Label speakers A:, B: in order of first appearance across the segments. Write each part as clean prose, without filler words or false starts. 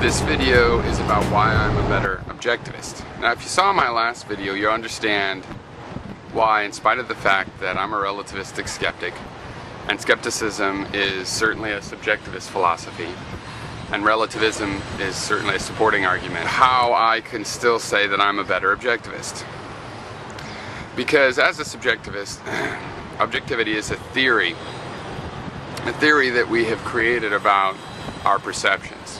A: This video is about why I'm a better objectivist. Now, if you saw my last video, you understand why, in spite of the fact that I'm a relativistic skeptic, and skepticism is certainly a subjectivist philosophy, and relativism is certainly a supporting argument, how I can still say that I'm a better objectivist. Because as a subjectivist, objectivity is a theory that we have created about our perceptions.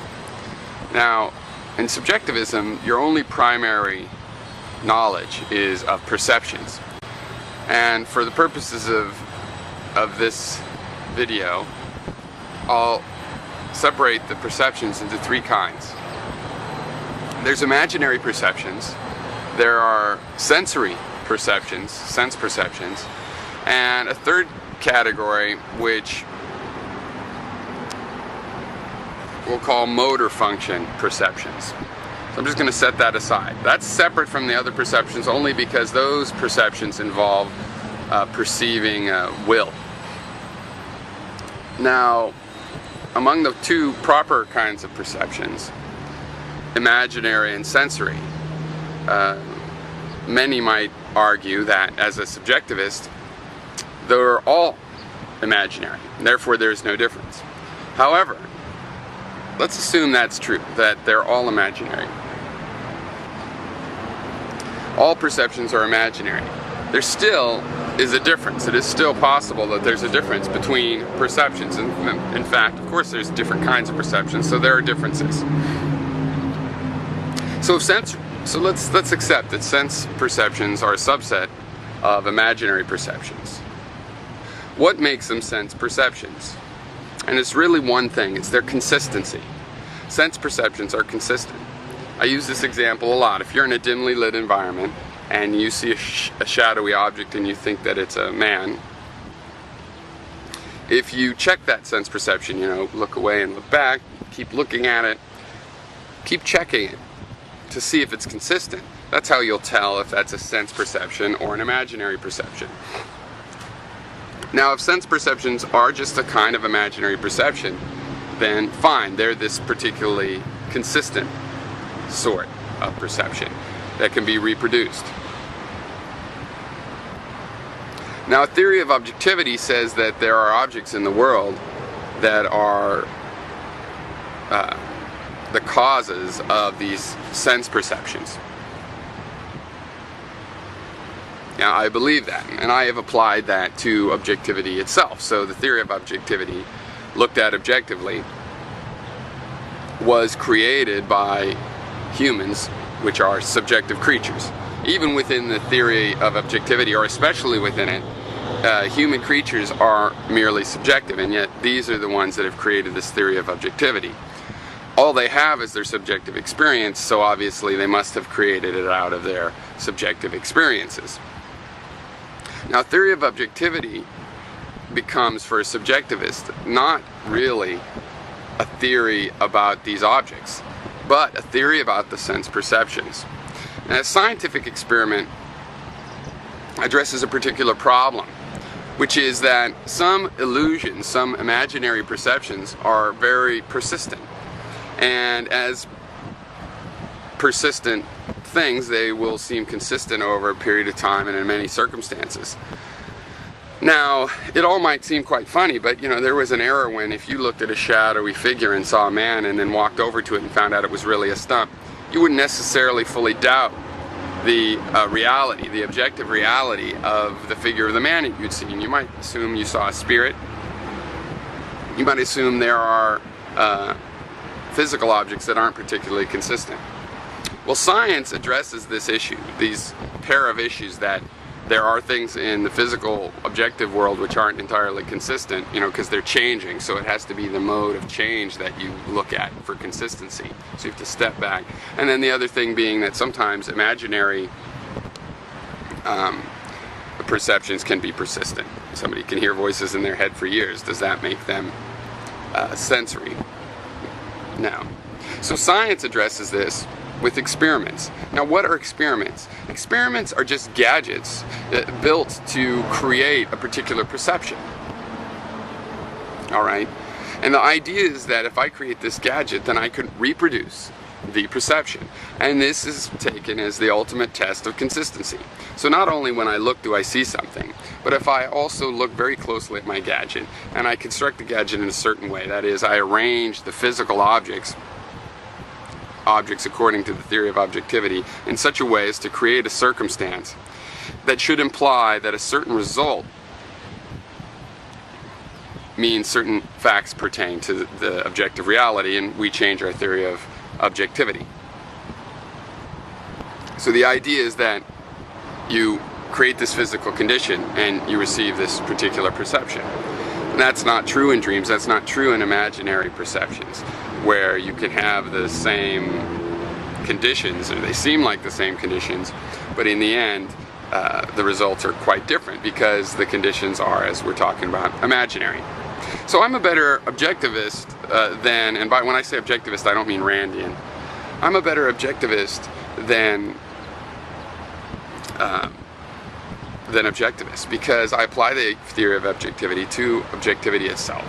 A: Now, in subjectivism, your only primary knowledge is of perceptions. And for the purposes of this video, I'll separate the perceptions into three kinds. There's imaginary perceptions, there are sensory perceptions, sense perceptions, and a third category which we'll call motor function perceptions. So I'm just going to set that aside. That's separate from the other perceptions only because those perceptions involve perceiving will. Now, among the two proper kinds of perceptions, imaginary and sensory, many might argue that as a subjectivist, they're all imaginary, therefore there's no difference. However, let's assume that's true, that they're all imaginary. All perceptions are imaginary. There still is a difference. It is still possible that there's a difference between perceptions. In fact, of course, there's different kinds of perceptions, so there are differences. So let's accept that sense perceptions are a subset of imaginary perceptions. What makes them sense perceptions? And it's really one thing, it's their consistency. Sense perceptions are consistent. I use this example a lot. If you're in a dimly lit environment and you see a shadowy object and you think that it's a man, if you check that sense perception, look away and look back, keep looking at it, keep checking it to see if it's consistent. That's how you'll tell if that's a sense perception or an imaginary perception. Now, if sense perceptions are just a kind of imaginary perception, then fine, they're this particularly consistent sort of perception that can be reproduced. Now, a theory of objectivity says that there are objects in the world that are the causes of these sense perceptions. Now, I believe that, and I have applied that to objectivity itself. So the theory of objectivity, looked at objectively, was created by humans, which are subjective creatures. Even within the theory of objectivity, or especially within it, human creatures are merely subjective, and yet these are the ones that have created this theory of objectivity. All they have is their subjective experience, so obviously they must have created it out of their subjective experiences. Now, theory of objectivity becomes, for a subjectivist, not really a theory about these objects, but a theory about the sense perceptions. And a scientific experiment addresses a particular problem, which is that some illusions, some imaginary perceptions, are very persistent. And as persistent things, they will seem consistent over a period of time and in many circumstances. Now, it all might seem quite funny, but there was an era when if you looked at a shadowy figure and saw a man and then walked over to it and found out it was really a stump, you wouldn't necessarily fully doubt the reality, the objective reality of the figure of the man that you'd seen. You might assume you saw a spirit. You might assume there are physical objects that aren't particularly consistent. Well, science addresses this issue, these pair of issues, that there are things in the physical objective world which aren't entirely consistent, because they're changing, so it has to be the mode of change that you look at for consistency. So you have to step back. And then the other thing being that sometimes imaginary perceptions can be persistent. Somebody can hear voices in their head for years. Does that make them sensory? No. So science addresses this with experiments. Now, what are experiments? Experiments are just gadgets built to create a particular perception. All right? And the idea is that if I create this gadget, then I could reproduce the perception. And this is taken as the ultimate test of consistency. So not only when I look do I see something, but if I also look very closely at my gadget and I construct the gadget in a certain way, that is, I arrange the physical objects according to the theory of objectivity in such a way as to create a circumstance that should imply that a certain result means certain facts pertain to the objective reality, and we change our theory of objectivity. So the idea is that you create this physical condition and you receive this particular perception. And that's not true in dreams, that's not true in imaginary perceptions, where you can have the same conditions, or they seem like the same conditions, but in the end the results are quite different because the conditions are, as we're talking about, imaginary. So I'm a better objectivist than, and when I say objectivist I don't mean Randian, I'm a better objectivist than objectivist, because I apply the theory of objectivity to objectivity itself.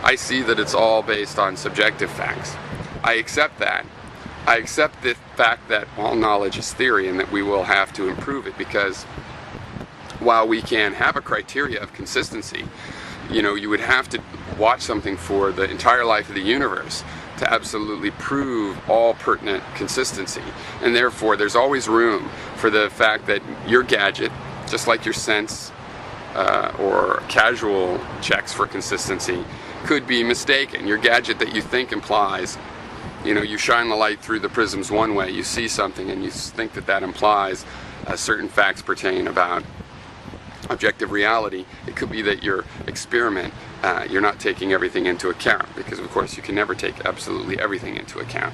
A: I see that it's all based on subjective facts. I accept that. I accept the fact that all knowledge is theory and that we will have to improve it, because while we can have a criteria of consistency, you would have to watch something for the entire life of the universe to absolutely prove all pertinent consistency. And therefore there's always room for the fact that your gadget, just like your sense or casual checks for consistency, could be mistaken. Your gadget that you think implies, you shine the light through the prisms one way, you see something and you think that that implies certain facts pertain about objective reality. It could be that your experiment, you're not taking everything into account, because of course you can never take absolutely everything into account.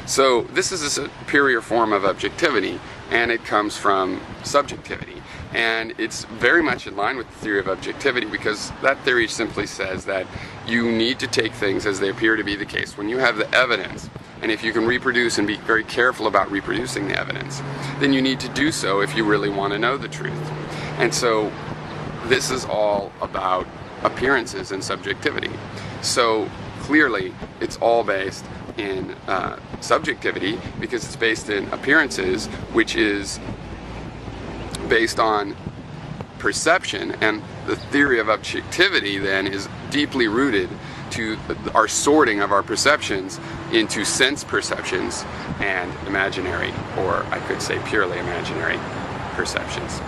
A: So this is a superior form of objectivity, and it comes from subjectivity. And it's very much in line with the theory of objectivity, because that theory simply says that you need to take things as they appear to be the case. When you have the evidence, and if you can reproduce and be very careful about reproducing the evidence, then you need to do so if you really want to know the truth. And so this is all about appearances and subjectivity. So clearly it's all based in subjectivity, because it's based in appearances, which is based on perception, and the theory of objectivity then is deeply rooted to our sorting of our perceptions into sense perceptions and imaginary, or I could say purely imaginary perceptions.